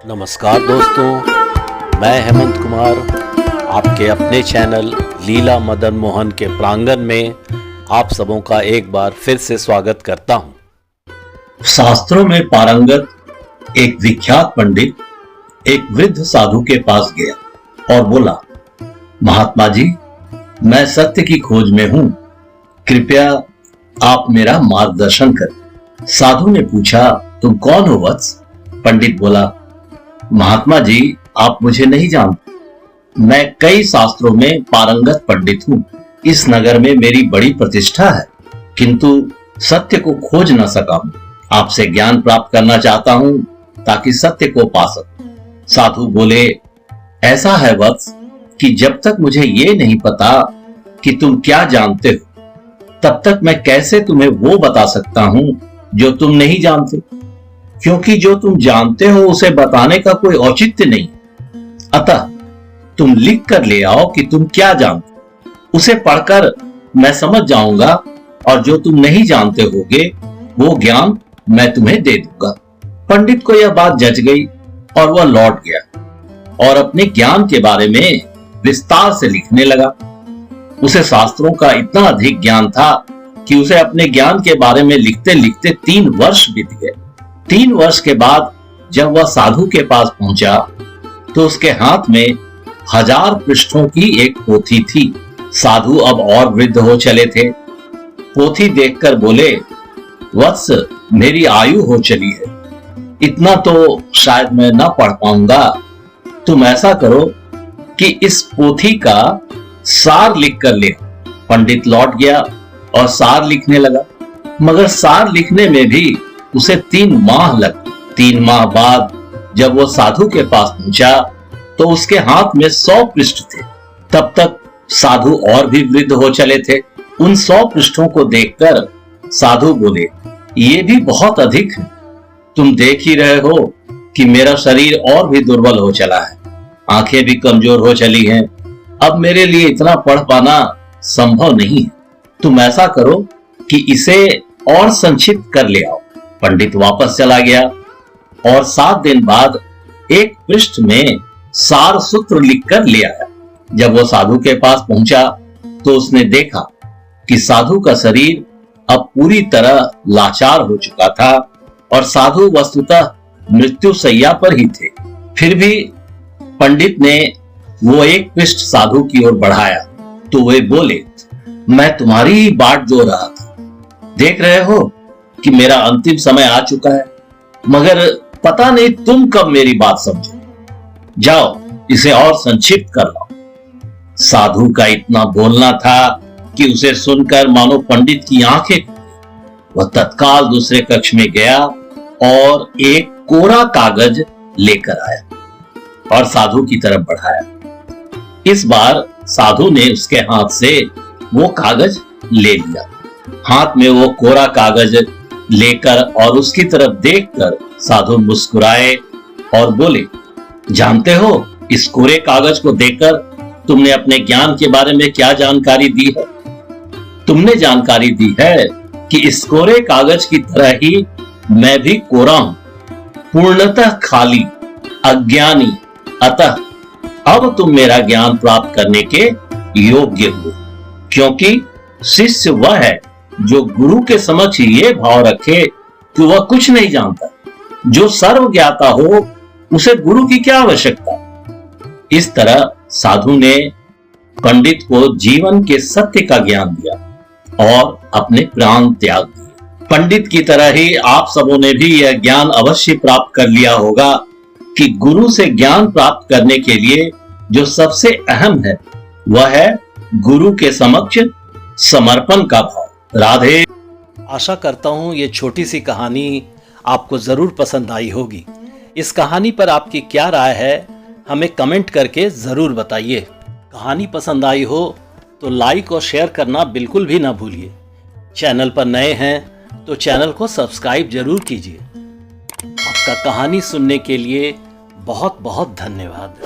नमस्कार दोस्तों, मैं हेमंत कुमार आपके अपने चैनल लीला मदन मोहन के प्रांगण में आप सबों का एक बार फिर से स्वागत करता हूं। शास्त्रों में पारंगत एक विख्यात पंडित एक वृद्ध साधु के पास गया और बोला, महात्मा जी, मैं सत्य की खोज में हूं, कृपया आप मेरा मार्गदर्शन करें। साधु ने पूछा, तुम कौन हो वत्स? पंडित बोला, महात्मा जी, आप मुझे नहीं जानते। मैं कई शास्त्रों में पारंगत पंडित हूं। इस नगर में मेरी बड़ी प्रतिष्ठा है, किंतु सत्य को खोज न सका हूं। आपसे ज्ञान प्राप्त करना चाहता हूं ताकि सत्य को पा सकूं। साधु बोले, ऐसा है वत्स कि जब तक मुझे ये नहीं पता कि तुम क्या जानते हो, तब तक मैं कैसे तुम्हें वो बता सकता हूं जो तुम नहीं जानते, क्योंकि जो तुम जानते हो उसे बताने का कोई औचित्य नहीं। अतः तुम लिख कर ले आओ कि तुम क्या जानते हो, उसे पढ़कर मैं समझ जाऊंगा और जो तुम नहीं जानते होगे वो ज्ञान मैं तुम्हें दे दूंगा। पंडित को यह बात जच गई और वह लौट गया और अपने ज्ञान के बारे में विस्तार से लिखने लगा। उसे शास्त्रों का इतना अधिक ज्ञान था कि उसे अपने ज्ञान के बारे में लिखते लिखते 3 वर्ष बीत गए। 3 वर्ष के बाद जब वह साधु के पास पहुंचा तो उसके हाथ में 1000 पृष्ठों की एक पोथी थी। साधु अब और वृद्ध हो चले थे। पोथी देखकर बोले, वत्स, मेरी आयु हो चली है, इतना तो शायद मैं न पढ़ पाऊंगा। तुम ऐसा करो कि इस पोथी का सार लिख कर ले। पंडित लौट गया और सार लिखने लगा, मगर सार लिखने में भी उसे 3 माह लगे। 3 माह बाद जब वो साधु के पास पहुंचा तो उसके हाथ में 100 पृष्ठ थे। तब तक साधु और भी वृद्ध हो चले थे। उन 100 पृष्ठों को देखकर साधु बोले, ये भी बहुत अधिक है। तुम देख ही रहे हो कि मेरा शरीर और भी दुर्बल हो चला है, आंखें भी कमजोर हो चली हैं। अब मेरे लिए इतना पढ़ पाना संभव नहीं है। तुम ऐसा करो कि इसे और संक्षिप्त कर ले आओ। पंडित वापस चला गया और 7 दिन बाद एक पृष्ठ में सार सूत्र लिखकर ले आया। जब वो साधु के पास पहुंचा तो उसने देखा कि साधु का शरीर अब पूरी तरह लाचार हो चुका था और साधु वस्तुतः मृत्यु शैया पर ही थे। फिर भी पंडित ने वो एक पृष्ठ साधु की ओर बढ़ाया तो वे बोले, मैं तुम्हारी ही बाट जो रहा था। देख रहे हो कि मेरा अंतिम समय आ चुका है, मगर पता नहीं तुम कब मेरी बात समझो। जाओ, इसे और संक्षिप्त कर लो। साधु का इतना बोलना था कि उसे सुनकर मानो पंडित की आंखें खुल गईं। वह तत्काल दूसरे कक्ष में गया और एक कोरा कागज लेकर आया और साधु की तरफ बढ़ाया। इस बार साधु ने उसके हाथ से वो कागज ले लिया। हाथ में वो कोरा कागज लेकर और उसकी तरफ देखकर साधु मुस्कुराए और बोले, जानते हो, इस कोरे कागज को देखकर तुमने अपने ज्ञान के बारे में क्या जानकारी दी है? तुमने जानकारी दी है कि इस कोरे कागज की तरह ही मैं भी कोरा हूं, पूर्णतः खाली, अज्ञानी। अतः अब तुम मेरा ज्ञान प्राप्त करने के योग्य हो, क्योंकि शिष्य वह है जो गुरु के समक्ष ये भाव रखे कि वह कुछ नहीं जानता। जो सर्व ज्ञाता हो उसे गुरु की क्या आवश्यकता। इस तरह साधु ने पंडित को जीवन के सत्य का ज्ञान दिया और अपने प्राण त्याग दिए। पंडित की तरह ही आप सबों ने भी यह ज्ञान अवश्य प्राप्त कर लिया होगा कि गुरु से ज्ञान प्राप्त करने के लिए जो सबसे अहम है वह है गुरु के समक्ष समर्पण का भाव। राधे। आशा करता हूं ये छोटी सी कहानी आपको जरूर पसंद आई होगी। इस कहानी पर आपकी क्या राय है हमें कमेंट करके जरूर बताइए। कहानी पसंद आई हो तो लाइक और शेयर करना बिल्कुल भी ना भूलिए। चैनल पर नए हैं तो चैनल को सब्सक्राइब जरूर कीजिए। आपका कहानी सुनने के लिए बहुत बहुत धन्यवाद।